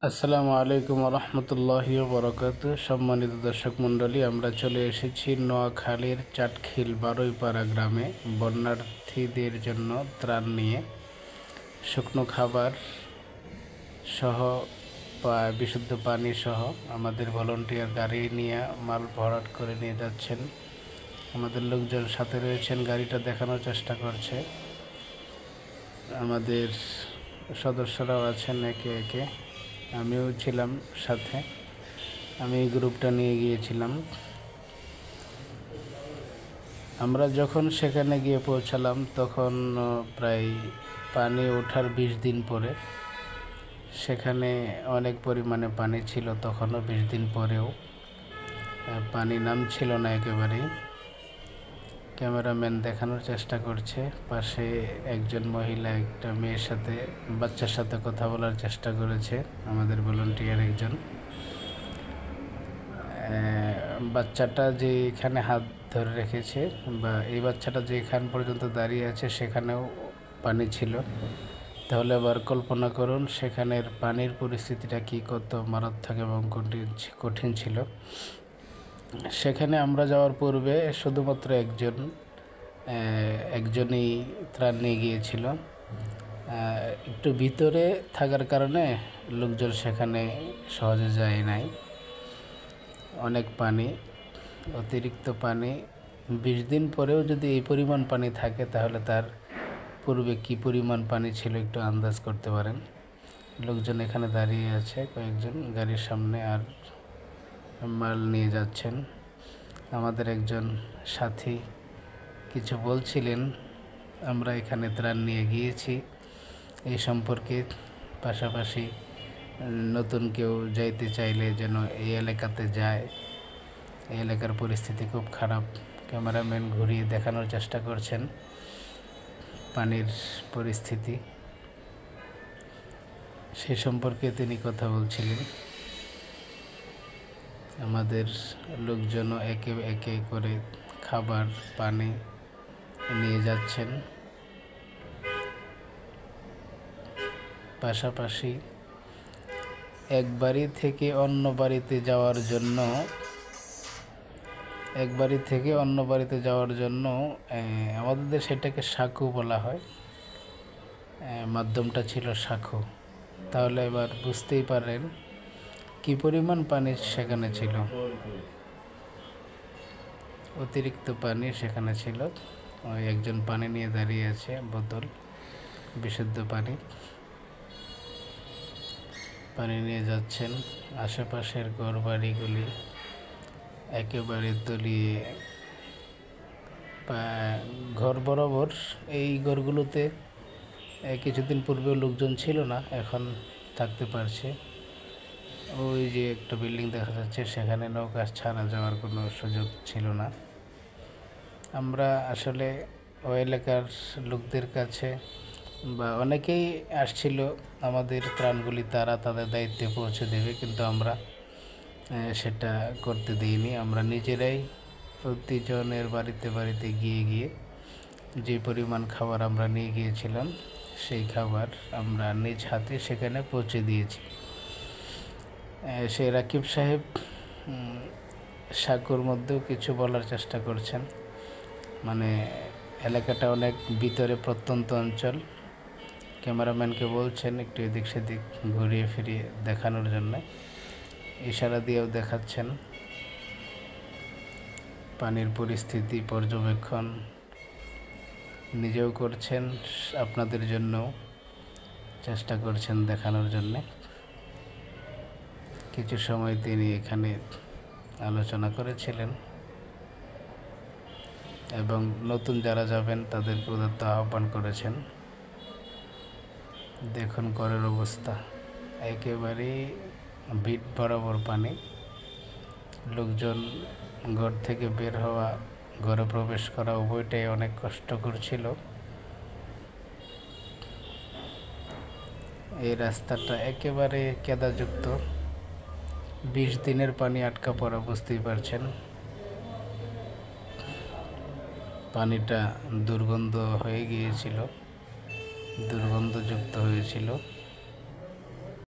আসসালামু আলাইকুম রহমতুল্লাহি বরকাত। সম্মানিত দর্শক মণ্ডলী, আমরা চলে এসেছি নোয়াখালীর চাটখিল বারুইপাড়া গ্রামে বন্যার্থীদের জন্য ত্রাণ নিয়ে শুকনো খাবার সহ বিশুদ্ধ পানি সহ আমাদের ভলান্টিয়ার গাড়ি নিয়ে মাল ভরাট করে নিয়ে যাচ্ছেন। আমাদের লোকজন সাথে রয়েছেন, গাড়িটা দেখানোর চেষ্টা করছে। আমাদের সদস্যরাও আছেন একে একে, আমিও ছিলাম সাথে। আমি এই গ্রুপটা নিয়ে গিয়েছিলাম। আমরা যখন সেখানে গিয়ে পৌঁছালাম তখন প্রায় পানি ওঠার 20 দিন পরে। সেখানে অনেক পরিমাণে পানি ছিল তখনও, 20 দিন পরেও পানি নামছিল না একেবারেই। ক্যামেরাম্যান দেখানোর চেষ্টা করছে, পাশে একজন মহিলা একটা মেয়ের সাথে, বাচ্চার সাথে কথা বলার চেষ্টা করেছে। আমাদের ভলান্টিয়ার একজন, বাচ্চাটা যে এখানে হাত ধরে রেখেছে বা এই বাচ্চাটা যে এখান পর্যন্ত দাঁড়িয়ে আছে সেখানেও পানি ছিল। তাহলে আবার কল্পনা করুন সেখানের পানির পরিস্থিতিটা কি কত মারাত্মক এবং কঠিন ছিল। সেখানে আমরা যাওয়ার পূর্বে শুধুমাত্র একজনই ত্রাণ নিয়ে গিয়েছিল। একটু ভিতরে থাকার কারণে লোকজন সেখানে সহজে যায় নাই। অনেক পানি, অতিরিক্ত পানি। 20 দিন পরেও যদি এই পরিমাণ পানি থাকে তাহলে তার পূর্বে কি পরিমাণ পানি ছিল একটু আন্দাজ করতে পারেন। লোকজন এখানে দাঁড়িয়ে আছে, কয়েকজন গাড়ির সামনে আর মাল নিয়ে যাচ্ছেন। আমাদের একজন সাথী কিছু বলছিলেন, আমরা এখানে ত্রাণ নিয়ে গিয়েছি এই সম্পর্কে। পাশাপাশি নতুন কেউ যাইতে চাইলে যেন এই এলাকাতে যায়, এই এলাকার পরিস্থিতি খুব খারাপ। ক্যামেরাম্যান ঘুরিয়ে দেখানোর চেষ্টা করছেন পানির পরিস্থিতি, সে সম্পর্কে তিনি কথা বলছিলেন। আমাদের লোকজন একে একে করে খাবার পানি নিয়ে যাচ্ছেন। পাশাপাশি এক বাড়ি থেকে অন্য বাড়িতে যাওয়ার জন্য আমাদের দেশে এটাকে সাঁকো বলা হয়, মাধ্যমটা ছিল সাঁকো। তাহলে এবার বুঝতেই পারেন কি পরিমাণ পানি সেখানে ছিল, অতিরিক্ত পানি সেখানে ছিল। ওই একজন পানি নিয়ে দাঁড়িয়ে আছে, বোতল, বিশুদ্ধ পানি নিয়ে যাচ্ছেন। আশেপাশের ঘরবাড়িগুলি একেবারে তলিয়ে, ঘর বরাবর। এই ঘরগুলোতে কিছুদিন পূর্বেও লোকজন ছিল না, এখন থাকতে পারছে। ওই যে একটা বিল্ডিং দেখা যাচ্ছে, সেখানে নৌকা ছাড়া যাওয়ার কোনো সুযোগ ছিল না। আমরা আসলে ওই এলাকার লোকদের কাছে বা অনেকেই আসছিল আমাদের ত্রাণগুলি তারা তাদের দায়িত্বে পৌঁছে দেবে, কিন্তু আমরা সেটা করতে দিইনি। আমরা নিজেরাই প্রতিজনের বাড়িতে বাড়িতে গিয়ে যে পরিমাণ খাবার আমরা নিয়ে গিয়েছিলাম সেই খাবার আমরা নিজ হাতে সেখানে পৌঁছে দিয়েছি। সেই রাকিব সাহেব সাঁকোর মধ্যেও কিছু বলার চেষ্টা করছেন, মানে এলাকাটা অনেক ভিতরে, প্রত্যন্ত অঞ্চল। ক্যামেরাম্যানকে বলছেন একটু এদিক সেদিক ঘুরিয়ে ফিরিয়ে দেখানোর জন্য, ইশারা দিয়েও দেখাচ্ছেন। পানির পরিস্থিতি পর্যবেক্ষণ নিজেও করছেন, আপনাদের জন্য চেষ্টা করছেন দেখানোর জন্য। কিছু সময় তিনি এখানে আলোচনা করেছিলেন এবং নতুন যারা যাবেন তাদেরকে উদাত্ত আহ্বান করেছেন। দেখুন ঘরের অবস্থা, একেবারেই ভিট বরাবর পানি। লোকজন ঘর থেকে বের হওয়া, ঘরে প্রবেশ করা উভয়টাই অনেক কষ্টকর ছিল। এই রাস্তাটা একেবারে কেদাযুক্ত, 20 দিনের পানি আটকা পড়া, বুঝতেই পারছেন। পানিটা দুর্গন্ধযুক্ত হয়েছিল।